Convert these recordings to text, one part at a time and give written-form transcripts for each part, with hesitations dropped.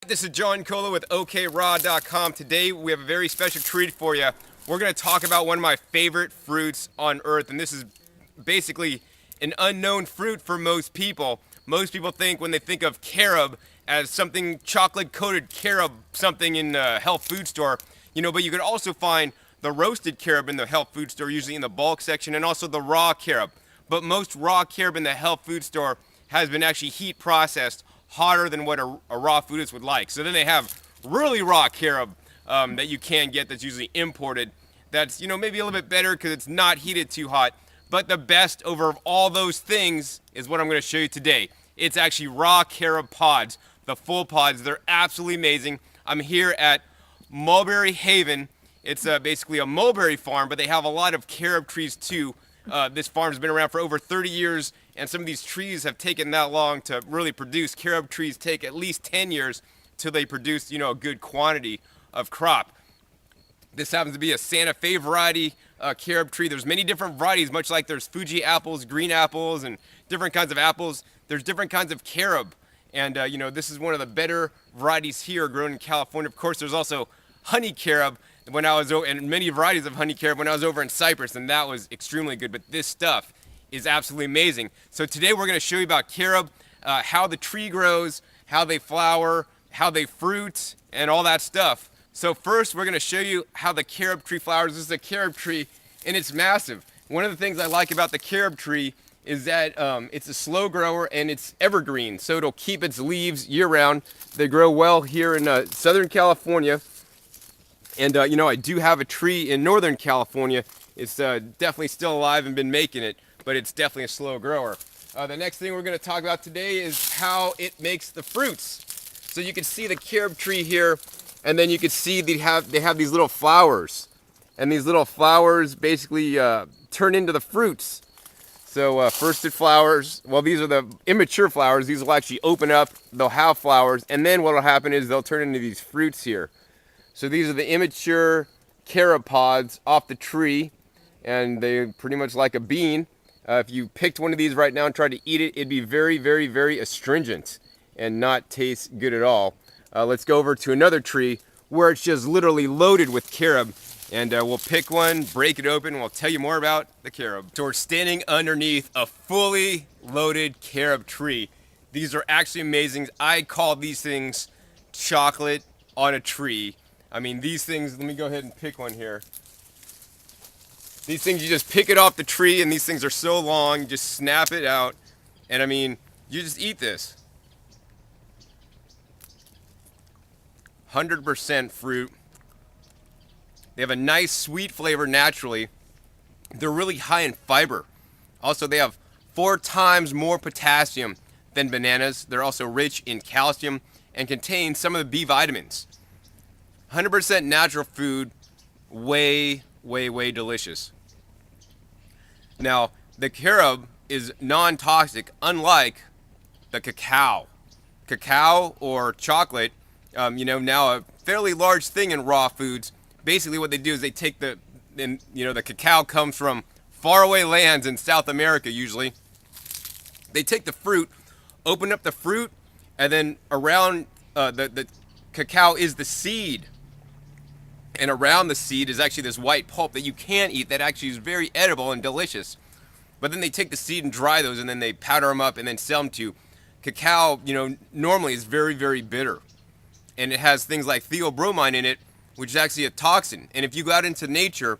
This is John Cola with OKRaw.com. Today we have a very special treat for you. We're going to talk about one of my favorite fruits on earth, and this is basically an unknown fruit for most people. Most people think when they think of carob as something chocolate-coated carob, something in a health food store, but you could also find the roasted carob in the health food store, usually in the bulk section, and also the raw carob. But most raw carob in the health food store has been actually heat processed hotter than what a raw foodist would like. So then they have really raw carob that you can get that's usually imported. That's, maybe a little bit better because it's not heated too hot. But the best over all those things is what I'm going to show you today. It's actually raw carob pods, the full pods. They're absolutely amazing. I'm here at Mulberry Haven. It's basically a mulberry farm, but they have a lot of carob trees too. This farm's been around for over 30 years, and some of these trees have taken that long to really produce. Carob trees take at least 10 years till they produce, a good quantity of crop. This happens to be a Santa Fe variety carob tree. There's many different varieties, much like there's Fuji apples, green apples, and different kinds of apples. There's different kinds of carob, and this is one of the better varieties here grown in California. Of course, there's also honey carob when I was and many varieties of honey carob when I was over in Cyprus, and that was extremely good. But this stuff is absolutely amazing. So today we're going to show you about carob, how the tree grows, how they flower, how they fruit, and all that stuff. So first we're going to show you how the carob tree flowers. This is a carob tree, and it's massive. One of the things I like about the carob tree is that it's a slow grower and it's evergreen, so it'll keep its leaves year-round. They grow well here in Southern California. And, I do have a tree in Northern California. It's definitely still alive and been making it, but it's definitely a slow grower. The next thing we're going to talk about today is how it makes the fruits. So you can see the carob tree here, and then you can see they have these little flowers. And these little flowers basically turn into the fruits. So first it flowers. Well, these are the immature flowers. These will actually open up. They'll have flowers. And then what will happen is they'll turn into these fruits here. So these are the immature carob pods off the tree, and they're pretty much like a bean. If you picked one of these right now and tried to eat it, it'd be very, very, very astringent and not taste good at all. Let's go over to another tree where it's just literally loaded with carob, and we'll pick one, break it open, and we'll tell you more about the carob. So we're standing underneath a fully loaded carob tree. These are actually amazing. I call these things chocolate on a tree. I mean, these things, let me go ahead and pick one here. These things, you just pick it off the tree, and these things are so long, you just snap it out, and I mean, you just eat this. 100% fruit. They have a nice sweet flavor naturally. They're really high in fiber. Also, they have 4 times more potassium than bananas. They're also rich in calcium and contain some of the B vitamins. 100% natural food, way, way, way delicious. Now, the carob is non-toxic, unlike the cacao. Cacao or chocolate, now a fairly large thing in raw foods. Basically what they do is they take the cacao comes from faraway lands in South America usually. They take the fruit, open up the fruit, and then around the cacao is the seed. And around the seed is actually this white pulp that you can eat that actually is very edible and delicious. But then they take the seed and dry those, and then they powder them up and then sell them to you. Cacao, normally is very, very bitter. And it has things like theobromine in it, which is actually a toxin. And if you go out into nature,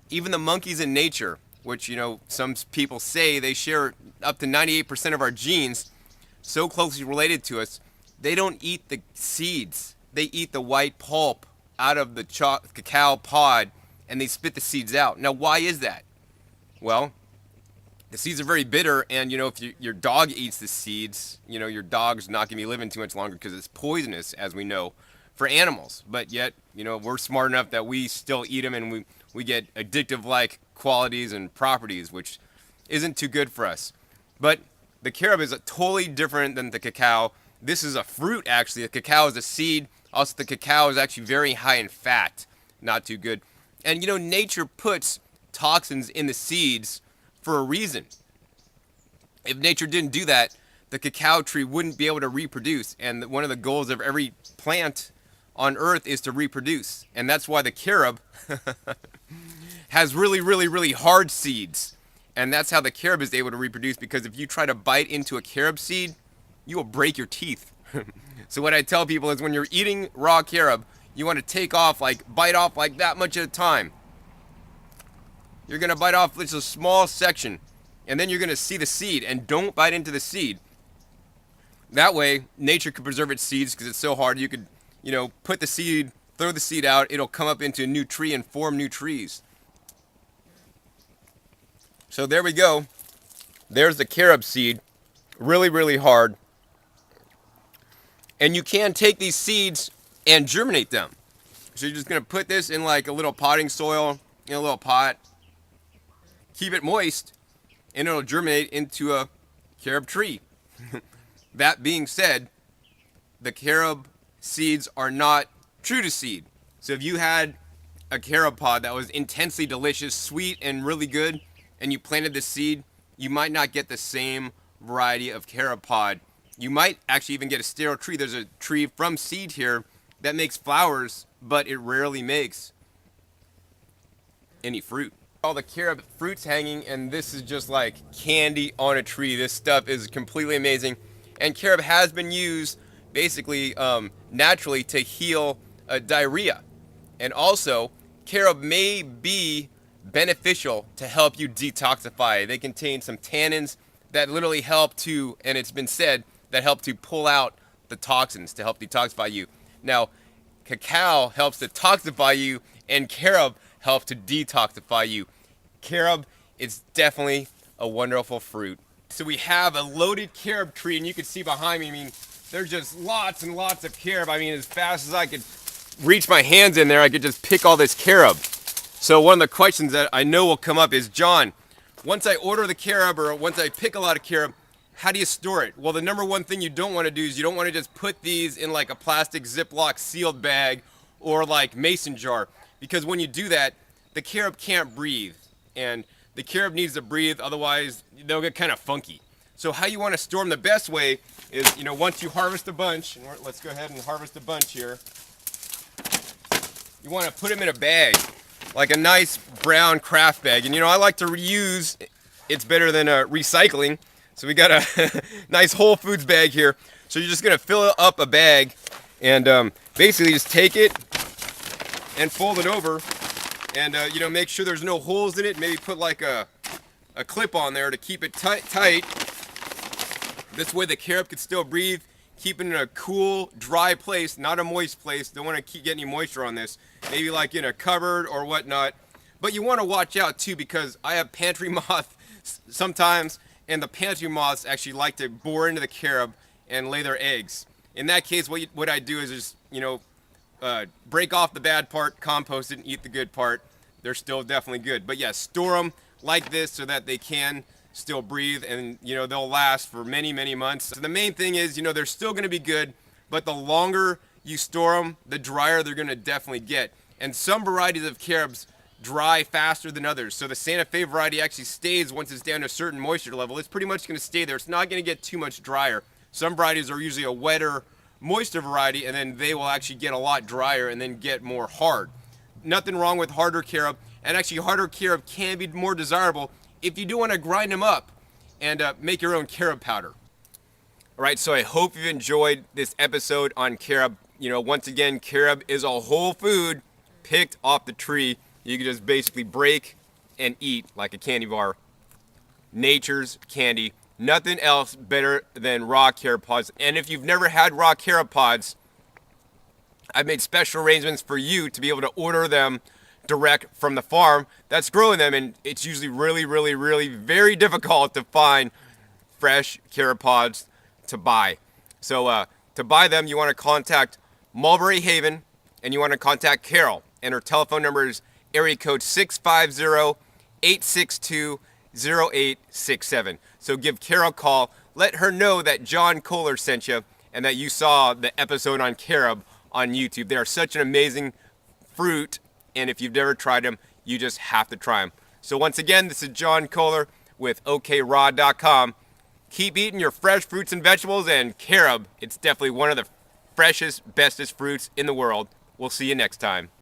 even the monkeys in nature, which, some people say they share up to 98% of our genes, so closely related to us, they don't eat the seeds. They eat the white pulp out of the cacao pod, and they spit the seeds out. Now, why is that? Well, the seeds are very bitter, and if your dog eats the seeds, your dog's not going to be living too much longer because it's poisonous, as we know, for animals. But yet, we're smart enough that we still eat them, and we get addictive-like qualities and properties, which isn't too good for us. But the carob is totally different than the cacao. This is a fruit, actually. The cacao is a seed. Also, the cacao is actually very high in fat. Not too good. And, nature puts toxins in the seeds for a reason. If nature didn't do that, the cacao tree wouldn't be able to reproduce. And one of the goals of every plant on earth is to reproduce. And that's why the carob has really, really, really hard seeds. And that's how the carob is able to reproduce, because if you try to bite into a carob seed, you will break your teeth. So what I tell people is when you're eating raw carob, you want to bite off like that much at a time. You're going to bite off just a small section, and then you're going to see the seed, and don't bite into the seed. That way, nature could preserve its seeds, because it's so hard. You could, put the seed, throw the seed out, it'll come up into a new tree and form new trees. So there we go. There's the carob seed. Really, really hard. And you can take these seeds and germinate them. So you're just going to put this in like a little potting soil, in a little pot. Keep it moist, and it'll germinate into a carob tree. That being said, the carob seeds are not true to seed. So if you had a carob pod that was intensely delicious, sweet, and really good, and you planted the seed, you might not get the same variety of carob pod. You might actually even get a sterile tree. There's a tree from seed here that makes flowers, but it rarely makes any fruit. All the carob fruits hanging, and this is just like candy on a tree. This stuff is completely amazing. And carob has been used basically naturally to heal diarrhea. And also, carob may be beneficial to help you detoxify. They contain some tannins that literally help to, and it's been said, that help to pull out the toxins to help detoxify you. Now, cacao helps to toxify you, and carob helps to detoxify you. Carob is definitely a wonderful fruit. So we have a loaded carob tree, and you can see behind me, there's just lots and lots of carob. As fast as I could reach my hands in there, I could just pick all this carob. So one of the questions that I know will come up is, John, once I order the carob, or once I pick a lot of carob, how do you store it? Well, the number one thing you don't want to do is you don't want to just put these in like a plastic Ziploc sealed bag or like mason jar, because when you do that, the carob can't breathe. And the carob needs to breathe, otherwise they'll get kind of funky. So how you want to store them the best way is, once you harvest a bunch, and let's go ahead and harvest a bunch here. You want to put them in a bag, like a nice brown craft bag. And I like to reuse, it's better than recycling. So we got a nice Whole Foods bag here. So you're just going to fill up a bag and basically just take it and fold it over. And, make sure there's no holes in it. Maybe put like a clip on there to keep it tight. This way the carob can still breathe. Keep it in a cool, dry place, not a moist place. Don't want to get any moisture on this. Maybe like in a cupboard or whatnot. But you want to watch out too, because I have pantry moth sometimes, and the pantry moths actually like to bore into the carob and lay their eggs. In that case, what I do is just, break off the bad part, compost it, and eat the good part. They're still definitely good. But yeah, store them like this so that they can still breathe, and they'll last for many, many months. So the main thing is, they're still going to be good, but the longer you store them, the drier they're going to definitely get. And some varieties of carobs dry faster than others. So the Santa Fe variety actually stays once it's down to a certain moisture level. It's pretty much going to stay there. It's not going to get too much drier. Some varieties are usually a wetter, moister variety, and then they will actually get a lot drier and then get more hard. Nothing wrong with harder carob, and actually harder carob can be more desirable if you do want to grind them up and make your own carob powder. All right, so I hope you've enjoyed this episode on carob. Once again, carob is a whole food picked off the tree. You can just basically break and eat like a candy bar. Nature's candy. Nothing else better than raw carob pods. And if you've never had raw carob pods, I've made special arrangements for you to be able to order them direct from the farm that's growing them. And it's usually really, really, really very difficult to find fresh carob pods to buy. So to buy them, you want to contact Mulberry Haven, and you want to contact Carol. And her telephone number is area code 650-862-0867. So give Carol a call. Let her know that John Kohler sent you and that you saw the episode on carob on YouTube. They are such an amazing fruit, and if you've never tried them, you just have to try them. So once again, this is John Kohler with OKRod.com. keep eating your fresh fruits and vegetables, and Carob, it's definitely one of the freshest, bestest fruits in the world. We'll see you next time.